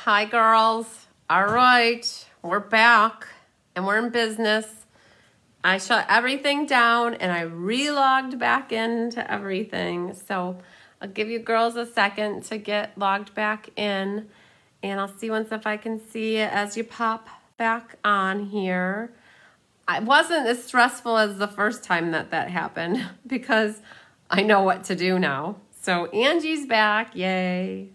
Hi, girls. All right, we're back and we're in business. I shut everything down and I relogged back into everything. So I'll give you girls a second to get logged back in, and I'll see once if I can see it as you pop back on here. It wasn't as stressful as the first time that happened because I know what to do now. So Angie's back, yay.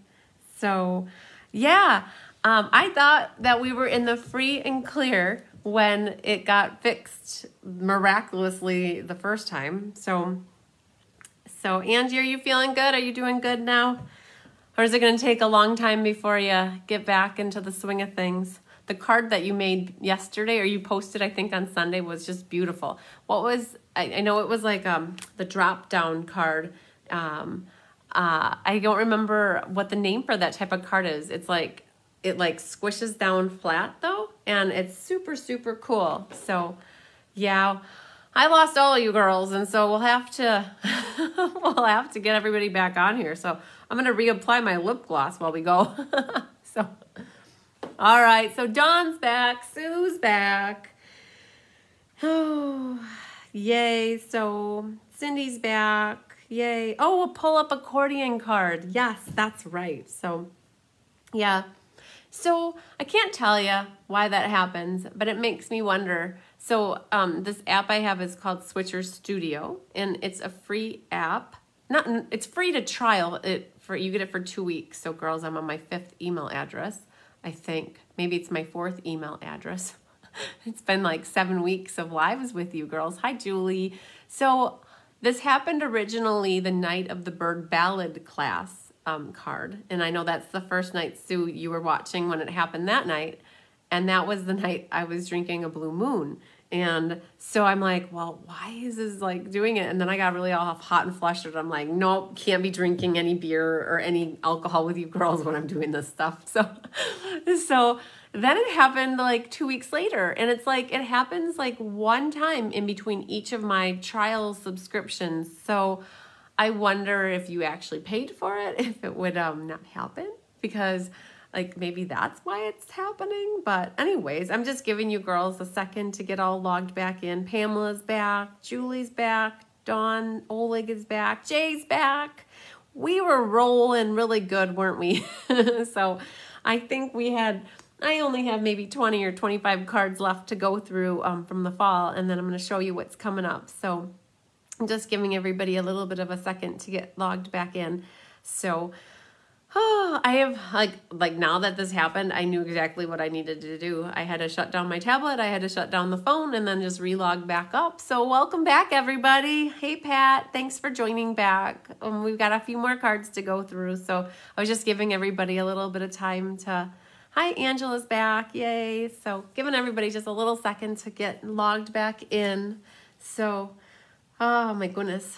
So yeah, I thought that we were in the free and clear when it got fixed miraculously the first time. So Angie, are you feeling good? Are you doing good now? Or is it going to take a long time before you get back into the swing of things? The card that you made yesterday, or you posted, I think, on Sunday, was just beautiful. What was, I know it was like the drop-down card. I don't remember what the name for that type of card is. It's like, it like squishes down flat though, and it's super, super cool. So yeah, I lost all of you girls, and so we'll have to, we'll have to get everybody back on here. So I'm going to reapply my lip gloss while we go. So, all right. So Dawn's back. Sue's back. Oh, yay. So Cindy's back. Yay. Oh, we'll pull up accordion card. Yes, that's right. So, yeah. So I can't tell you why that happens, but it makes me wonder. So this app I have is called Switcher Studio, and it's a free app. It's free to trial it for. You get it for 2 weeks. So girls, I'm on my 5th email address. I think maybe it's my 4th email address. It's been like 7 weeks of lives with you girls. Hi, Julie. So this happened originally the night of the Bird Ballad class card. And I know that's the first night, Sue, you were watching when it happened that night. And that was the night I was drinking a Blue Moon. And so I'm like, well, why is this like doing it? And then I got really all hot and flustered. I'm like, nope, can't be drinking any beer or any alcohol with you girls when I'm doing this stuff. So then it happened like 2 weeks later. And it's like, it happens like one time in between each of my trial subscriptions. So I wonder if you actually paid for it, if it would not happen, because like maybe that's why it's happening. But anyways, I'm just giving you girls a second to get all logged back in. Pamela's back, Julie's back, Dawn, Oleg is back, Jay's back. We were rolling really good, weren't we? So I think I only have maybe 20 or 25 cards left to go through from the fall, and then I'm going to show you what's coming up. So I'm just giving everybody a little bit of a second to get logged back in. So I have like now that this happened, I knew exactly what I needed to do. I had to shut down my tablet, I had to shut down the phone, and then just relog back up. So welcome back, everybody. Hey, Pat, thanks for joining back. We've got a few more cards to go through. So I was just giving everybody a little bit of time to, hi, Angela's back, yay. So giving everybody just a little second to get logged back in. So, oh my goodness.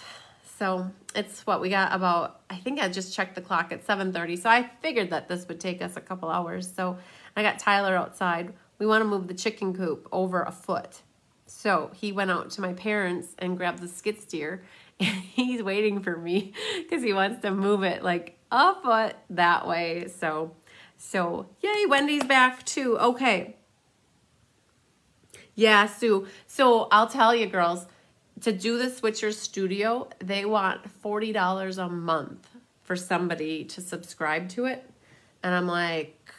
So it's what we got about, I think I just checked the clock at 7:30. So I figured that this would take us a couple hours. So I got Tyler outside. We want to move the chicken coop over a foot. So he went out to my parents and grabbed the skid steer, and he's waiting for me because he wants to move it like a foot that way. So yay, Wendy's back too. Okay. Yeah, Sue. So I'll tell you girls, to do the Switcher Studio, they want $40 a month for somebody to subscribe to it. And I'm like,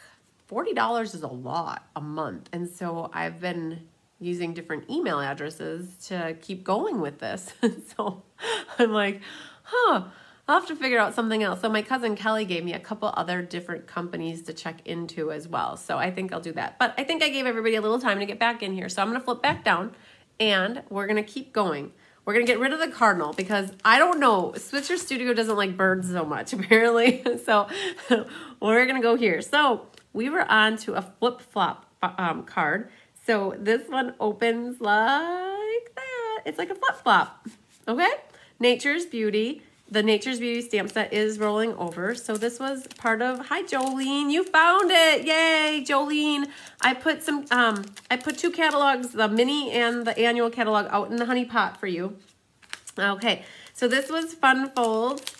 $40 is a lot a month. And so I've been using different email addresses to keep going with this. So I'm like, I'll have to figure out something else. So my cousin Kelly gave me a couple other different companies to check into as well. So I think I'll do that. But I think I gave everybody a little time to get back in here. So I'm going to flip back down, and we're going to keep going. We're going to get rid of the cardinal because I don't know. Switcher Studio doesn't like birds so much, apparently. So we're going to go here. So we were on to a flip-flop card. So this one opens like that. It's like a flip-flop. Okay? Nature's Beauty. The Nature's Beauty stamp set is rolling over. So this was part of, hi Jolene, you found it. Yay, Jolene. I put 2 catalogs, the mini and the annual catalog, out in the honey pot for you. Okay, so this was Fun Folds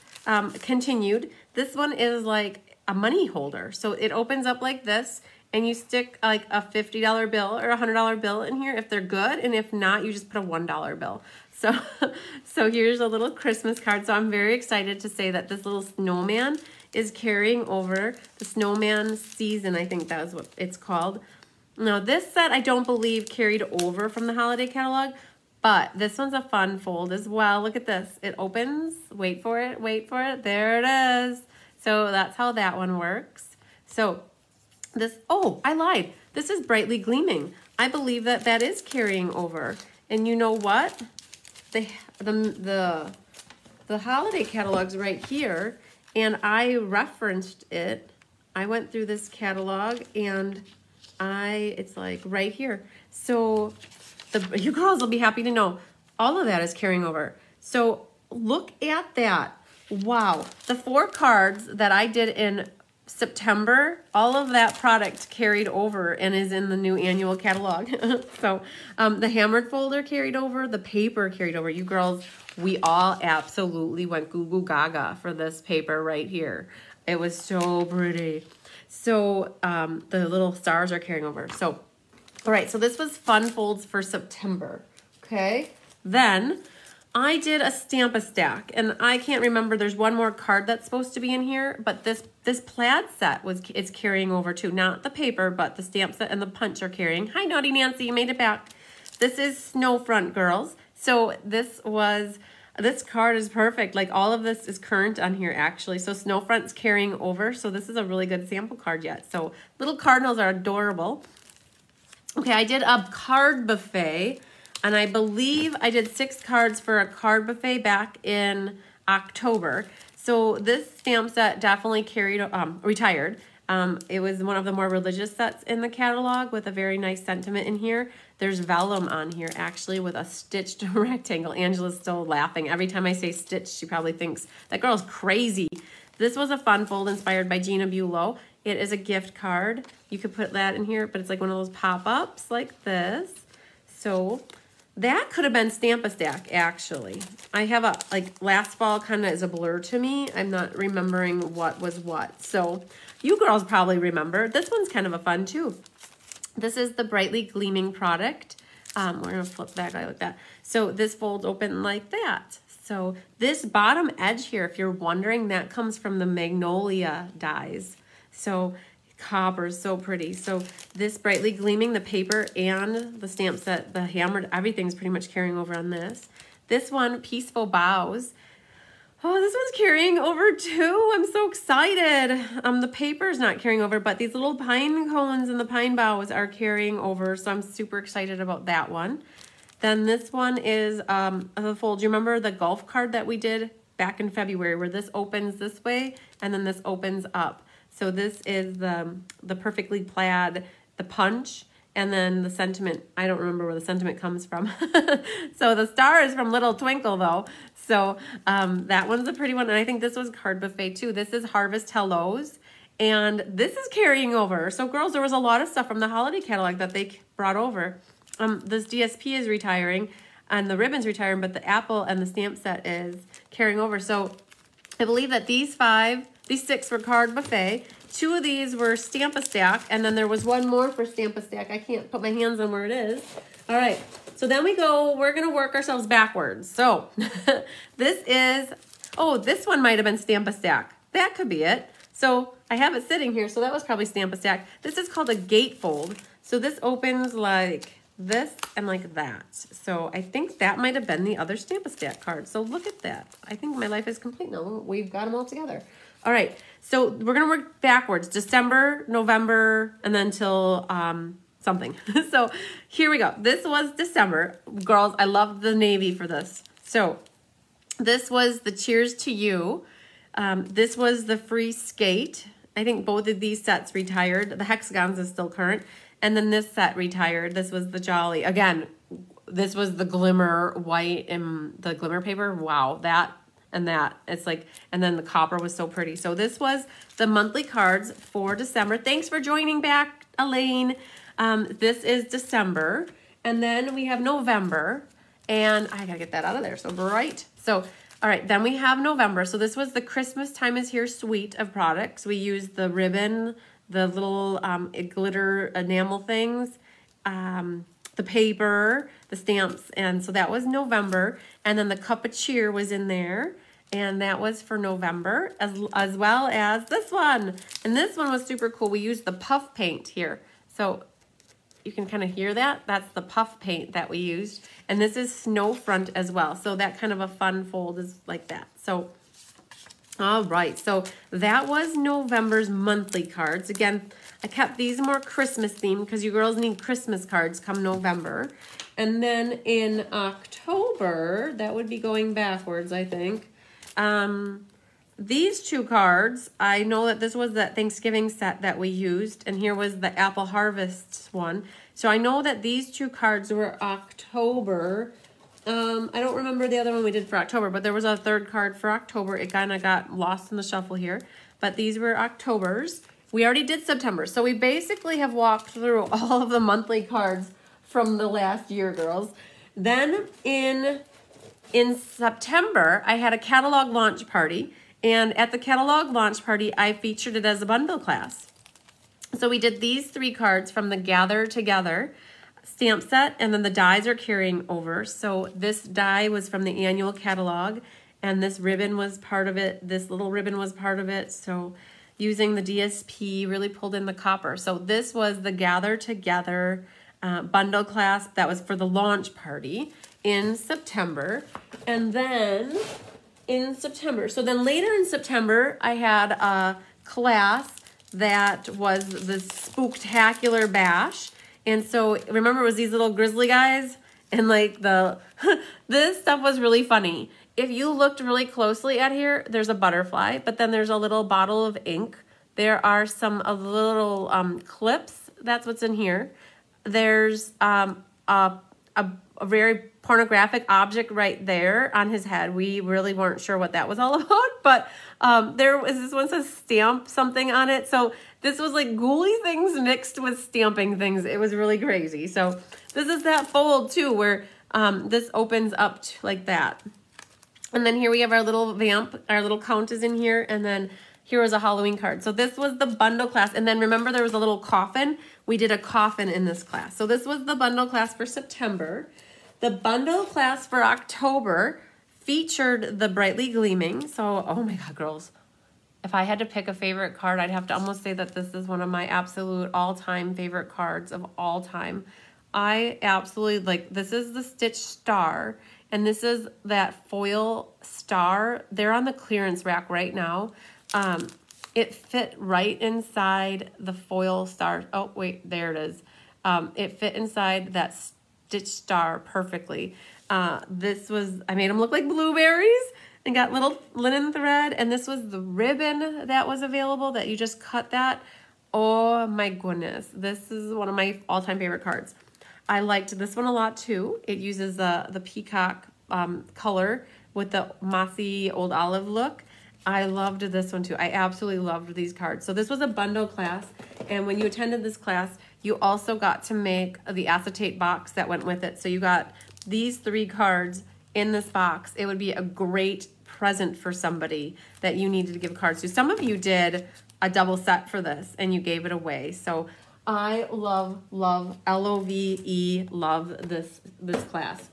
continued. This one is like a money holder. So it opens up like this, and you stick like a $50 bill or a $100 bill in here if they're good, and if not, you just put a $1 bill. So, so here's a little Christmas card. So I'm very excited to say that this little snowman is carrying over the snowman season. I think that was what it's called. Now this set I don't believe carried over from the holiday catalog, but this one's a fun fold as well. Look at this. It opens. Wait for it. Wait for it. There it is. So that's how that one works. So this, oh, I lied. This is Brightly Gleaming. I believe that that is carrying over. And you know what? The holiday catalog's right here, and I referenced it. I went through this catalog, and it's like right here. So you girls will be happy to know all of that is carrying over. So look at that. Wow. The 4 cards that I did in September, all of that product carried over and is in the new annual catalog. So the hammered folder carried over, the paper carried over. You girls, we all absolutely went goo goo gaga for this paper right here. It was so pretty. So the little stars are carrying over. So, all right, so this was fun folds for September. Okay, then I did a Stamp-A-Stack, and I can't remember, there's one more card that's supposed to be in here, but this plaid set it's carrying over too. Not the paper, but the stamp set and the punch are carrying. Hi, Naughty Nancy, you made it back. This is Snowfront, girls. So this card is perfect. Like all of this is current on here actually. So Snowfront's carrying over. So this is a really good sample card yet. So little cardinals are adorable. Okay, I did a card buffet. And I believe I did 6 cards for a card buffet back in October. So this stamp set definitely retired. It was one of the more religious sets in the catalog with a very nice sentiment in here. There's vellum on here actually with a stitched rectangle. Angela's still laughing. Every time I say stitch, she probably thinks that girl's crazy. This was a fun fold inspired by Gina Bulow. It is a gift card. You could put that in here, but it's like one of those pop-ups like this. So that could have been Stamp-A-Stack, actually. I have a, like, last fall kind of is a blur to me. I'm not remembering what was what. So you girls probably remember. This one's kind of a fun, too. This is the Brightly Gleaming product. We're going to flip that guy like that. So this folds open like that. So this bottom edge here, if you're wondering, that comes from the Magnolia dies. So copper is so pretty. So this Brightly Gleaming, the paper and the stamp set, the hammered, everything's pretty much carrying over on this. This one, Peaceful Boughs. Oh, this one's carrying over too. I'm so excited. The paper's not carrying over, but these little pine cones and the pine boughs are carrying over. So I'm super excited about that one. Then this one is the fold. Do you remember the golf card that we did back in February where this opens this way and then this opens up? So this is the perfectly plaid, the punch, and then the sentiment. I don't remember where the sentiment comes from. So the star is from Little Twinkle, though. So that one's a pretty one. And I think this was Card Buffet, too. This is Harvest Hellos. And this is carrying over. So, girls, there was a lot of stuff from the holiday catalog that they brought over. This DSP is retiring, and the ribbon's retiring, but the apple and the stamp set is carrying over. So I believe that these 6 were Card Buffet. 2 of these were Stamp-A-Stack, and then there was one more for Stamp-A-Stack. I can't put my hands on where it is. All right, so then we're going to work ourselves backwards. So this is, oh, this one might have been Stamp-A-Stack. That could be it. So I have it sitting here, so that was probably Stamp-A-Stack. This is called a gatefold. So this opens like this and like that. So I think that might have been the other Stamp-A-Stack card. So look at that. I think my life is complete now. We've got them all together. All right, so we're going to work backwards. December, November, and then till something. So here we go. This was December. Girls, I love the navy for this. So this was the Cheers to You. This was the Free Skate. I think both of these sets retired. The Hexagons is still current. And then this set retired. This was the Jolly. Again, this was the glimmer white and the glimmer paper. Wow, that and that. It's like, and then the copper was so pretty. So this was the monthly cards for December. Thanks for joining back, Elaine. This is December. And then we have November. And I gotta get that out of there. So bright. So All right, then we have November. So this was the Christmas Time Is Here suite of products. We used the ribbon, the little glitter enamel things, the paper, the stamps, and so that was November. And then the Cup of Cheer was in there, and that was for November, as well as this one. And this one was super cool. We used the puff paint here. So you can kind of hear that. That's the puff paint that we used. And this is Snow Front as well. So that kind of a fun fold is like that. So, all right. So that was November's monthly cards. Again, I kept these more Christmas themed because you girls need Christmas cards come November. And then in October, that would be going backwards, I think. These two cards, I know that this was that Thanksgiving set that we used, and here was the Apple Harvest one. So I know that these two cards were October. I don't remember the other one we did for October, but there was a third card for October. It kind of got lost in the shuffle here, but these were October's. We already did September, so we basically have walked through all of the monthly cards from the last year, girls. Then in September, I had a catalog launch party. And at the catalog launch party, I featured it as a bundle class. So we did these three cards from the Gather Together stamp set, and then the dies are carrying over. So this die was from the annual catalog, and this ribbon was part of it. This little ribbon was part of it. So using the DSP really pulled in the copper. So this was the Gather Together bundle class that was for the launch party in September. And then in September. So then later in September, I had a class that was the Spooktacular Bash. And so remember, it was these little grizzly guys, and like this stuff was really funny. If you looked really closely at here, there's a butterfly, but then there's a little bottle of ink. There are some little clips. That's what's in here. There's a very pornographic object right there on his head. We really weren't sure what that was all about, but there was this one says stamp something on it. So this was like ghouly things mixed with stamping things. It was really crazy. So this is that fold too, where this opens up like that. And then here we have our little vamp, our little count is in here, and then here was a Halloween card. So this was the bundle class. And then remember there was a little coffin. We did a coffin in this class. So this was the bundle class for September. The bundle class for October featured the Brightly Gleaming. So, oh my God, girls. If I had to pick a favorite card, I'd have to almost say that this is one of my absolute all-time favorite cards of all time. I absolutely like, this is the Stitch Star, and this is that foil star. They're on the clearance rack right now. It fit right inside the foil star. Oh, wait, there it is. It fit inside that Stitch Star perfectly. This was, I made them look like blueberries and got little linen thread. And this was the ribbon that was available that you just cut that. Oh my goodness. This is one of my all-time favorite cards. I liked this one a lot too. It uses the peacock color with the mossy old olive look. I loved this one too. I absolutely loved these cards. So this was a bundle class, and when you attended this class, you also got to make the acetate box that went with it. So you got these 3 cards in this box. It would be a great present for somebody that you needed to give cards to. Some of you did a double set for this and you gave it away. So I love, L-O-V-E, love this class.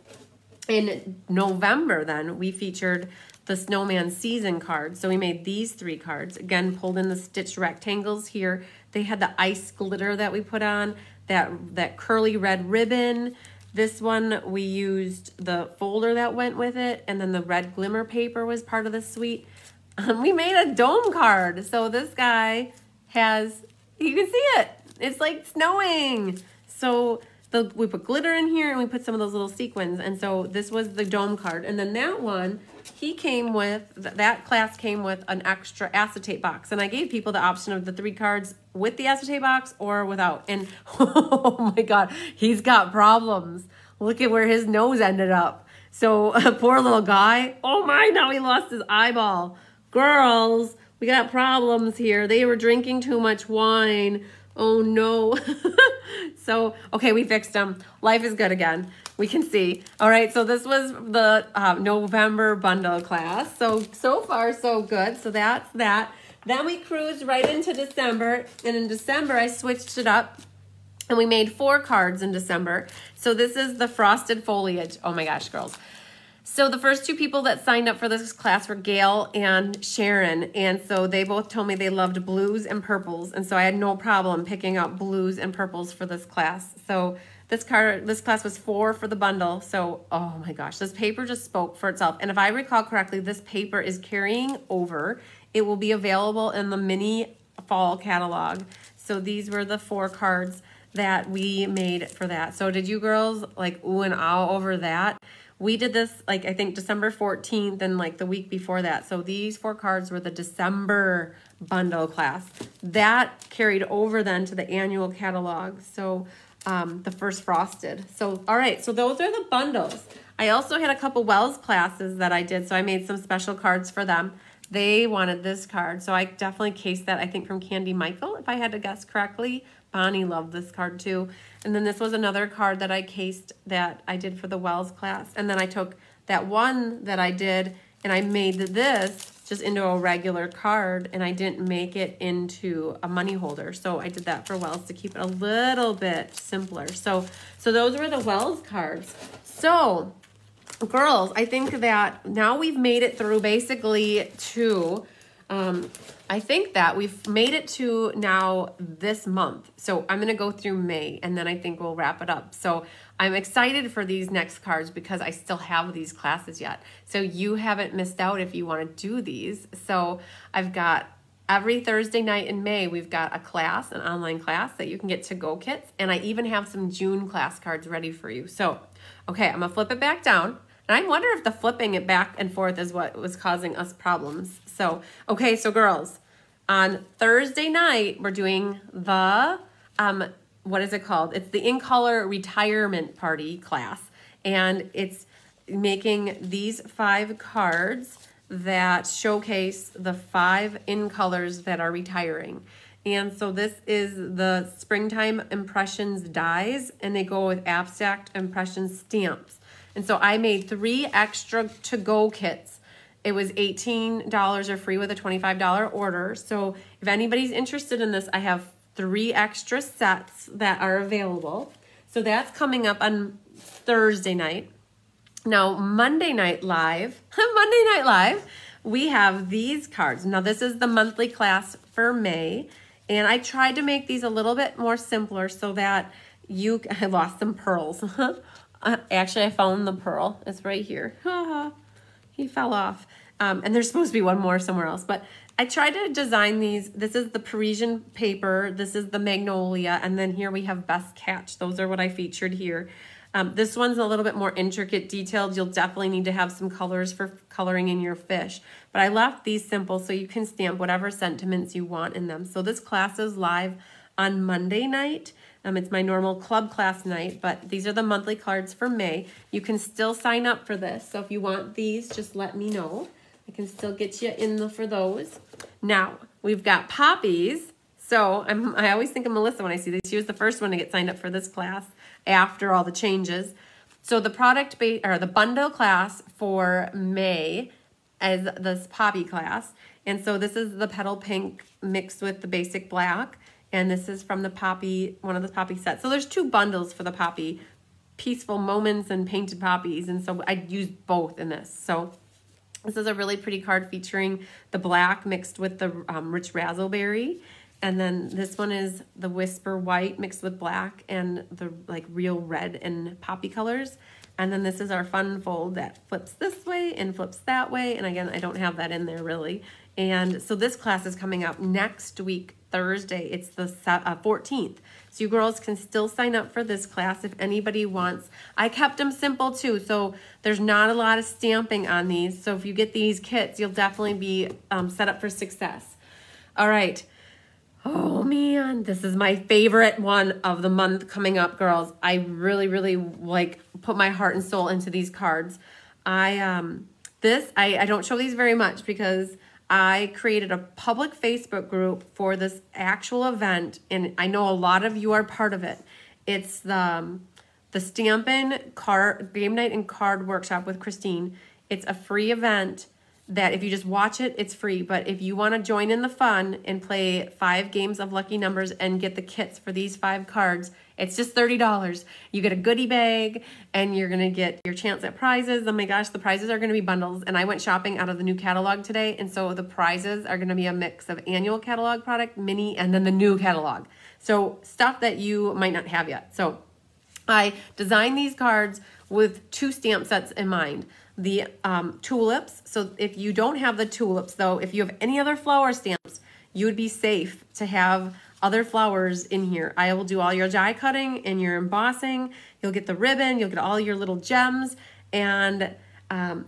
In November then, we featured the Snowman Season card. So we made these 3 cards. Again, pulled in the stitched rectangles here. They had the ice glitter that we put on, that curly red ribbon. This one, we used the folder that went with it, and then the red glimmer paper was part of the suite. We made a dome card. So this guy has, you can see it. It's like snowing. So we put glitter in here, and we put some of those little sequins. And so this was the dome card. And then that one, he came with, that class came with an extra acetate box. And I gave people the option of the 3 cards with the acetate box or without. And oh my God, he's got problems. Look at where his nose ended up. So poor little guy. Oh my, now he lost his eyeball. Girls, we got problems here. They were drinking too much wine. Oh no. So, okay, we fixed them. Life is good again. We can see. All right, so this was the November bundle class. So far, so good. So that's that. Then we cruised right into December. And in December, I switched it up. And we made 4 cards in December. So this is the frosted foliage. Oh my gosh, girls. So the first 2 people that signed up for this class were Gail and Sharon. And so they both told me they loved blues and purples. And so I had no problem picking up blues and purples for this class. So this class was 4 for the bundle. So, oh my gosh, this paper just spoke for itself. And if I recall correctly, this paper is carrying over. It will be available in the mini fall catalog. So these were the 4 cards that we made for that. So did you girls like ooh and ah over that? We did this like I think December 14th and like the week before that. So these 4 cards were the December bundle class. That carried over then to the annual catalog. So the first frosted. So all right, so those are the bundles. I also had a couple Wells classes that I did. So I made some special cards for them. They wanted this card. So I definitely cased that, I think from Candy Michael, if I had to guess correctly. Bonnie loved this card too. And then this was another card that I cased that I did for the Wells class. And then I took that one that I did and I made this just into a regular card and I didn't make it into a money holder. So I did that for Wells to keep it a little bit simpler. So those were the Wells cards. So girls, I think that now we've made it through basically to, I think that we've made it to now this month. So I'm going to go through May and then I think we'll wrap it up. So I'm excited for these next cards because I still have these classes yet. So you haven't missed out if you want to do these. So I've got every Thursday night in May, we've got a class, an online class that you can get to-go kits. And I even have some June class cards ready for you. So, okay, I'm going to flip it back down. And I wonder if the flipping it back and forth is what was causing us problems. So, okay, so girls, on Thursday night, we're doing the, what is it called? It's the In Color Retirement Party class. And it's making these 5 cards that showcase the 5 in colors that are retiring. And so this is the Springtime Impressions dies, and they go with Abstract Impressions stamps. And so I made 3 extra to-go kits. It was $18 or free with a $25 order. So if anybody's interested in this, I have 3 extra sets that are available. So that's coming up on Thursday night. Now, Monday Night Live, we have these cards. Now, this is the monthly class for May. And I tried to make these a little bit more simpler so that I lost some pearls. Actually, I found the pearl. It's right here. He fell off. And there's supposed to be one more somewhere else. But I tried to design these. This is the Parisian paper. This is the Magnolia. And then here we have Best Catch. Those are what I featured here. This one's a little bit more intricate, detailed. You'll definitely need to have some colors for coloring in your fish. But I left these simple so you can stamp whatever sentiments you want in them. So this class is live on Monday night. It's my normal club class night, but these are the monthly cards for May. You can still sign up for this. So if you want these, just let me know. I can still get you in for those. Now, we've got poppies. So I always think of Melissa when I see this. She was the first one to get signed up for this class after all the changes. So the the bundle class for May is this poppy class. And so this is the petal pink mixed with the basic black. And this is from the poppy, one of the poppy sets. So there's 2 bundles for the poppy, Peaceful Moments and Painted Poppies. And so I used both in this. So this is a really pretty card featuring the black mixed with the rich razzleberry. And then this one is the Whisper White mixed with black and the like real red and poppy colors. And then this is our fun fold that flips this way and flips that way. And again, I don't have that in there really. And so this class is coming up next week, Thursday. It's the 14th. So you girls can still sign up for this class if anybody wants. I kept them simple too, so there's not a lot of stamping on these. So if you get these kits, you'll definitely be set up for success. All right. Oh man, this is my favorite one of the month coming up, girls. I really, really like put my heart and soul into these cards. I don't show these very much because I created a public Facebook group for this actual event, and I know a lot of you are part of it. It's the Stampin' Card Game Night and Card Workshop with Christine. It's a free event that if you just watch it, it's free. But if you want to join in the fun and play 5 games of lucky numbers and get the kits for these 5 cards, it's just $30. You get a goodie bag and you're going to get your chance at prizes. Oh my gosh, the prizes are going to be bundles. And I went shopping out of the new catalog today. And so the prizes are going to be a mix of annual catalog product, mini, and then the new catalog. So stuff that you might not have yet. So I designed these cards with 2 stamp sets in mind. The tulips. So if you don't have the tulips, though, if you have any other flower stamps, you would be safe to have other flowers in here. I will do all your die cutting and your embossing. You'll get the ribbon. You'll get all your little gems. And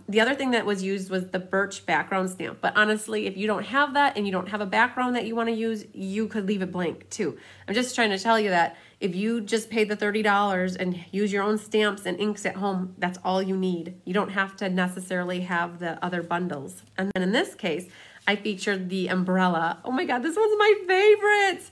the other thing that was used was the birch background stamp. But honestly, if you don't have that and you don't have a background that you want to use, you could leave it blank too. I'm just trying to tell you that if you just paid the $30 and use your own stamps and inks at home, that's all you need. You don't have to necessarily have the other bundles. And then in this case, I featured the umbrella. Oh my God, this one's my favorite.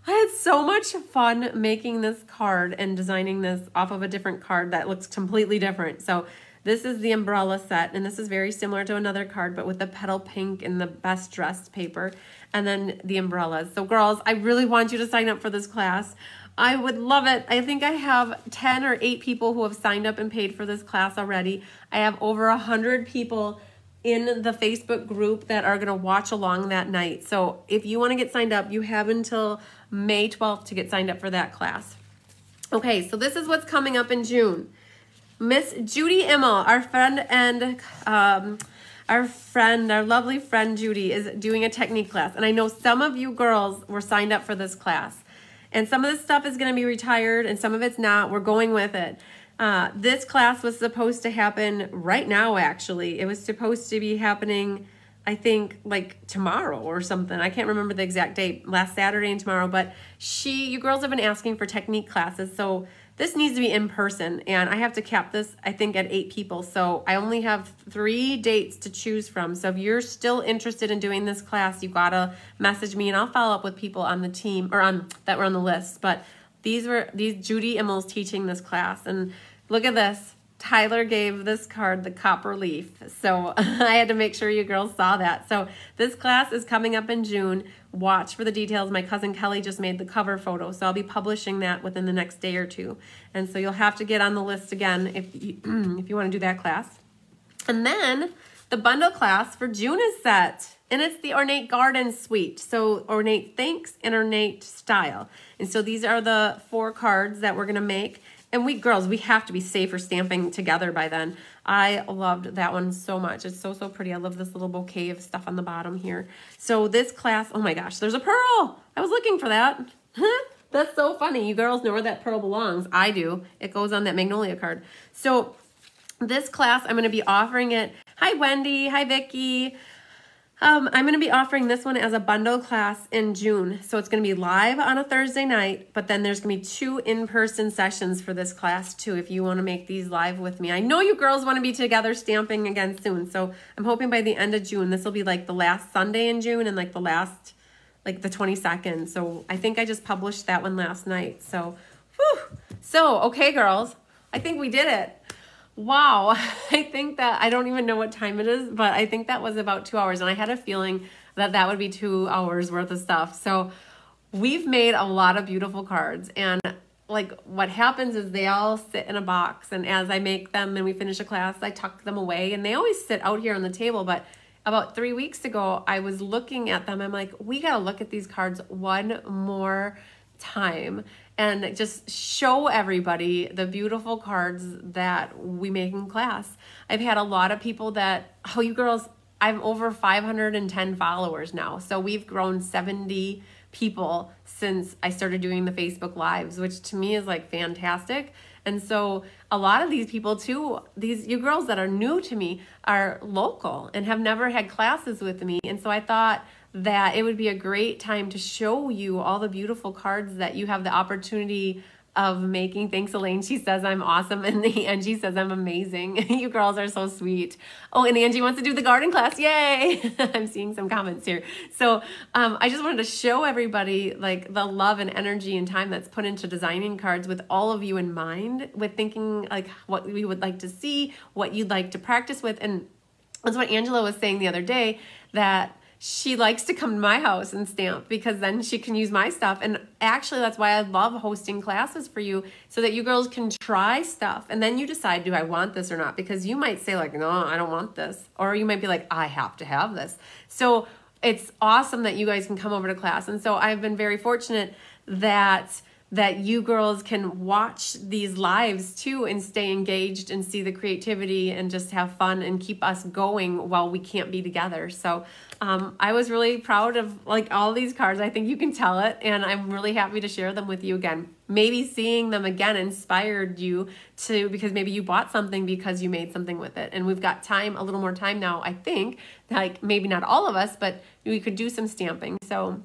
I had so much fun making this card and designing this off of a different card that looks completely different. So this is the umbrella set, and this is very similar to another card, but with the petal pink and the best dressed paper, and then the umbrellas. So girls, I really want you to sign up for this class. I would love it. I think I have 10 or 8 people who have signed up and paid for this class already. I have over 100 people in the Facebook group that are going to watch along that night. So if you want to get signed up, you have until May 12th to get signed up for that class. Okay, so this is what's coming up in June. Miss Judy Immel, our friend and our lovely friend Judy is doing a technique class. And I know some of you girls were signed up for this class. And some of this stuff is going to be retired and some of it's not. We're going with it. This class was supposed to happen right now, actually. It was supposed to be happening, I think, like tomorrow or something. I can't remember the exact date, last Saturday and tomorrow. But you girls have been asking for technique classes. So this needs to be in person. And I have to cap this, I think, at 8 people. So I only have 3 dates to choose from. So if you're still interested in doing this class, you got to message me and I'll follow up with people on the team or that were on the list. But these Judy Immel's teaching this class. And look at this. Tyler gave this card the copper leaf. So I had to make sure you girls saw that. So this class is coming up in June. Watch for the details. My cousin Kelly just made the cover photo. So I'll be publishing that within the next day or 2. And so you'll have to get on the list again if you, if you want to do that class. And then the bundle class for June is set. And it's the Ornate Garden Suite. So Ornate Thanks and Ornate Style. And so these are the 4 cards that we're going to make. And we girls, we have to be safe for stamping together by then. I loved that one so much. It's so, so pretty. I love this little bouquet of stuff on the bottom here. So this class, oh my gosh, there's a pearl. I was looking for that. That's so funny. You girls know where that pearl belongs. I do. It goes on that Magnolia card. So this class, I'm going to be offering it. Hi, Wendy. Hi, Vicki. I'm going to be offering this one as a bundle class in June. So it's going to be live on a Thursday night, but then there's going to be 2 in-person sessions for this class too if you want to make these live with me. I know you girls want to be together stamping again soon. So I'm hoping by the end of June, this will be like the last Sunday in June and like the last, like the 22nd. So I think I just published that one last night. So, whew. So, okay, girls, I think we did it. Wow, I think that, I don't even know what time it is, but I think that was about 2 hours. And I had a feeling that that would be 2 hours worth of stuff. So we've made a lot of beautiful cards. And like what happens is they all sit in a box. And as I make them and we finish a class, I tuck them away. And they always sit out here on the table. But about 3 weeks ago, I was looking at them. I'm like, we got to look at these cards one more time and just show everybody the beautiful cards that we make in class. I've had a lot of people that, oh, you girls, I'm over 510 followers now. So we've grown 70 people since I started doing the Facebook Lives, which to me is like fantastic. And so a lot of these people too, you girls that are new to me are local and have never had classes with me. And so I thought that it would be a great time to show you all the beautiful cards that you have the opportunity of making. Thanks, Elaine. She says I'm awesome, and Angie says I'm amazing. You girls are so sweet. Oh, and Angie wants to do the garden class. Yay! I'm seeing some comments here. So I just wanted to show everybody like the love and energy and time that's put into designing cards with all of you in mind, with thinking like what we would like to see, what you'd like to practice with. And that's what Angela was saying the other day, that she likes to come to my house and stamp because then she can use my stuff. And actually, that's why I love hosting classes for you, so that you girls can try stuff. And then you decide, do I want this or not? Because you might say like, no, I don't want this. Or you might be like, I have to have this. So it's awesome that you guys can come over to class. And so I've been very fortunate that you girls can watch these lives too and stay engaged and see the creativity and just have fun and keep us going while we can't be together. So I was really proud of like all these cards. I think you can tell it, and I'm really happy to share them with you again. Maybe seeing them again inspired you to, because maybe you bought something because you made something with it. And we've got time, a little more time now, I think, like maybe not all of us, but we could do some stamping. So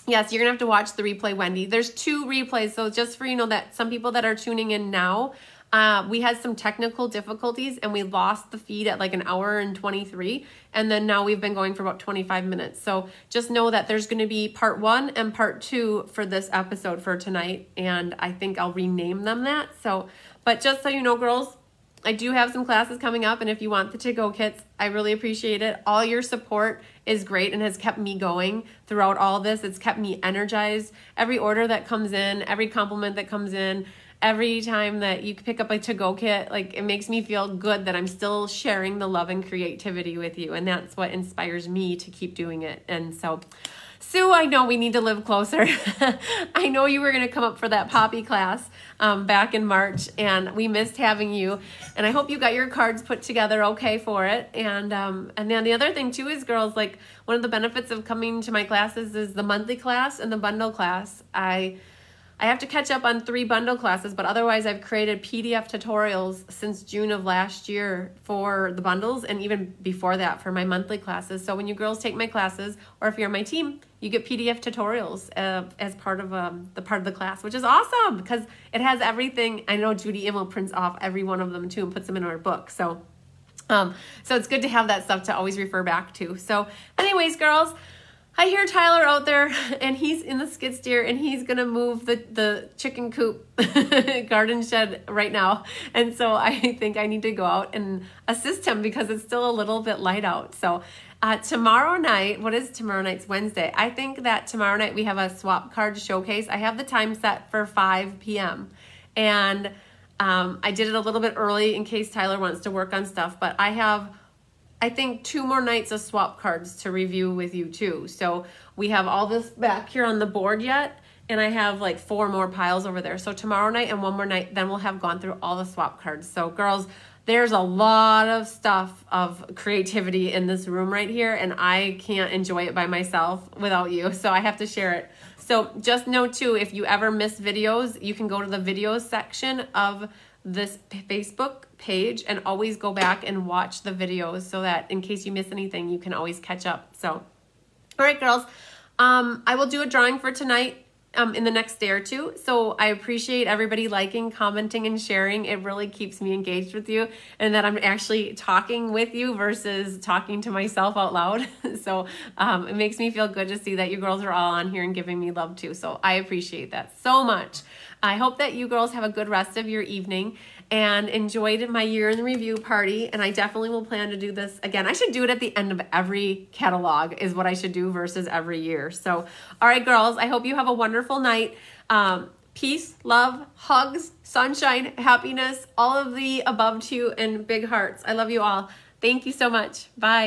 yes, you're going to have to watch the replay, Wendy. There's 2 replays, so just for you know that some people that are tuning in now, we had some technical difficulties and we lost the feed at like 1 hour and 23, and then now we've been going for about 25 minutes. So just know that there's going to be part 1 and part 2 for this episode for tonight, and I think I'll rename them that. So, but just so you know, girls, I do have some classes coming up, and if you want the to-go kits, I really appreciate it. All your support is great and has kept me going throughout all this. It's kept me energized. Every order that comes in, every compliment that comes in, every time that you pick up a to-go kit, like it makes me feel good that I'm still sharing the love and creativity with you, and that's what inspires me to keep doing it. And so, Sue, I know we need to live closer. I know you were going to come up for that Poppy class back in March, and we missed having you. And I hope you got your cards put together okay for it. And then the other thing too is, girls, like one of the benefits of coming to my classes is the monthly class and the bundle class. I have to catch up on 3 bundle classes, but otherwise I've created PDF tutorials since June of last year for the bundles, and even before that for my monthly classes. So when you girls take my classes, or if you're on my team, you get PDF tutorials as part of the class, which is awesome because it has everything. I know Judy Immel prints off every one of them too and puts them in our book. So it's good to have that stuff to always refer back to. So anyways, girls, I hear Tyler out there, and he's in the skid steer, and he's going to move the chicken coop garden shed right now. And so I think I need to go out and assist him because it's still a little bit light out. So tomorrow night, what is tomorrow night's Wednesday? I think that tomorrow night we have a swap card showcase. I have the time set for 5 p.m. And I did it a little bit early in case Tyler wants to work on stuff, but I have, I think, 2 more nights of swap cards to review with you too. So we have all this back here on the board yet, and I have like 4 more piles over there. So tomorrow night and 1 more night, then we'll have gone through all the swap cards. So girls, there's a lot of stuff of creativity in this room right here, and I can't enjoy it by myself without you. So I have to share it. So just know too, if you ever miss videos, you can go to the videos section of this Facebook page and always go back and watch the videos so that in case you miss anything, you can always catch up. So, all right, girls, I will do a drawing for tonight in the next day or 2. So I appreciate everybody liking, commenting, and sharing. It really keeps me engaged with you, and that I'm actually talking with you versus talking to myself out loud. So it makes me feel good to see that you girls are all on here and giving me love too. So I appreciate that so much. I hope that you girls have a good rest of your evening and enjoyed my year in the review party. And I definitely will plan to do this again. I should do it at the end of every catalog is what I should do versus every year. So, all right, girls, I hope you have a wonderful night. Peace, love, hugs, sunshine, happiness, all of the above to you, and big hearts. I love you all. Thank you so much. Bye.